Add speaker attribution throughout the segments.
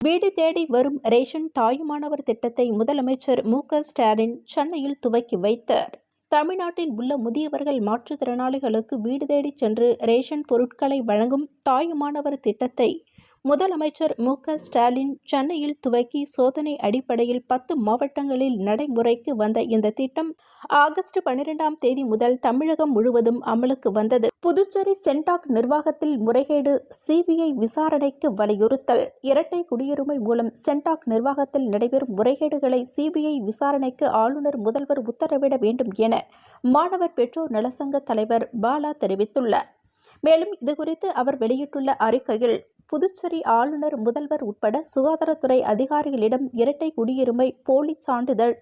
Speaker 1: வீடு தேடி வரும் ரேஷன் தாயுமானவர் திட்டத்தை முதலமைச்சர் மு.க.ஸ்டாலின் சென்னையில் துவக்கி வைத்தார். தமிழ்நாட்டில் உள்ள முதியவர்கள், மாற்றுத்திறனாளிகளுக்கு வீடு தேடி சென்று ரேஷன் பொருட்களை வழங்கும் தாயுமானவர் திட்டத்தை முதலமைச்சர் மு.க.ஸ்டாலின் சென்னையில் துவக்கி சோதனை அடிப்படையில் 10 மாவட்டங்களில் நடைமுறைக்கு வந்த இந்த திட்டம் ஆகஸ்ட் 12ஆம் தேதி முதல் தமிழகம் முழுவதும் அமலுக்கு வந்தது. புதுச்சேரி சென்டாக் நிர்வாகத்தில் முறைகேடு, சிபிஐ விசாரணைக்கு வலியுறுத்தல். இரட்டை குடியுரிமை மூலம் சென்டாக் நிர்வாகத்தில் நடைபெறும் முறைகேடுகளை சிபிஐ விசாரணைக்கு ஆளுநர், முதல்வர் உத்தரவிட வேண்டும் என மாணவர் பெற்றோர் நலசங்க தலைவர் பாலா தெரிவித்துள்ளார். மேலும் இதுகுறித்து அவர் வெளியிட்டுள்ள அறிக்கையில், புதுச்சேரி ஆளுநர், முதல்வர் உட்பட சுகாதாரத்துறை அதிகாரிகளிடம் இரட்டை குடியுரிமை, போலி சான்றிதழ்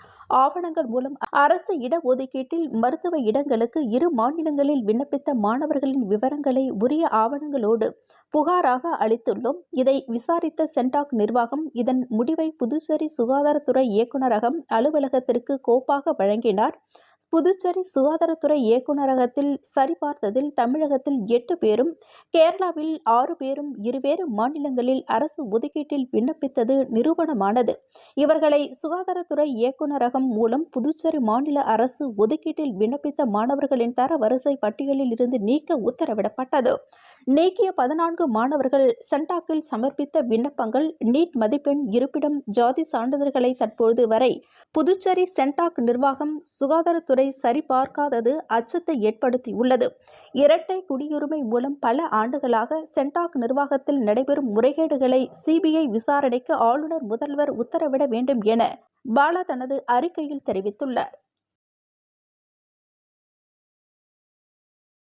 Speaker 1: ஆவணங்கள் மூலம் அரசு இடஒதுக்கீட்டில் மருத்துவ இடங்களுக்கு 2 மாநிலங்களில் விண்ணப்பித்த மாணவர்களின் விவரங்களை உரிய ஆவணங்களோடு புகாராக அளித்துள்ளோம். இதை விசாரித்த சென்டாக் நிர்வாகம் இதன் முடிவை புதுச்சேரி சுகாதாரத்துறை இயக்குநரகம் அலுவலகத்திற்கு கோப்பாக வழங்கினார். புதுச்சேரி சுகாதாரத்துறை இயக்குநரகத்தில் சரிபார்த்ததில் தமிழகத்தில் 8 பேரும், கேரளாவில் 6 பேரும் இருவேறு மாநிலங்களில் அரசு ஒதுக்கீட்டில் விண்ணப்பித்தது நிரூபணமானது. இவர்களை சுகாதாரத்துறை இயக்குநரகம் மூலம் புதுச்சேரி மாநில அரசு ஒதுக்கீட்டில் விண்ணப்பித்த மாணவர்களின் தரவரிசை பட்டியலில் இருந்து நீக்க உத்தரவிடப்பட்டது. நீக்கிய 14 மாணவர்கள் சென்டாக்கில் சமர்ப்பித்த விண்ணப்பங்கள், நீட் மதிப்பெண், இருப்பிடம், ஜாதி சான்றிதழ்களை தற்போது வரை புதுச்சேரி சென்டாக் நிர்வாகம், சுகாதாரத்துறை சரிபார்க்காதது அச்சத்தை ஏற்படுத்தியுள்ளது. இரட்டை குடியுரிமை மூலம் பல ஆண்டுகளாக சென்டாக் நிர்வாகத்தில் நடைபெறும் முறைகேடுகளை சிபிஐ விசாரணைக்கு ஆளுநர், முதல்வர் உத்தரவிட வேண்டும் என பாலா தனது அறிக்கையில் தெரிவித்துள்ளார்.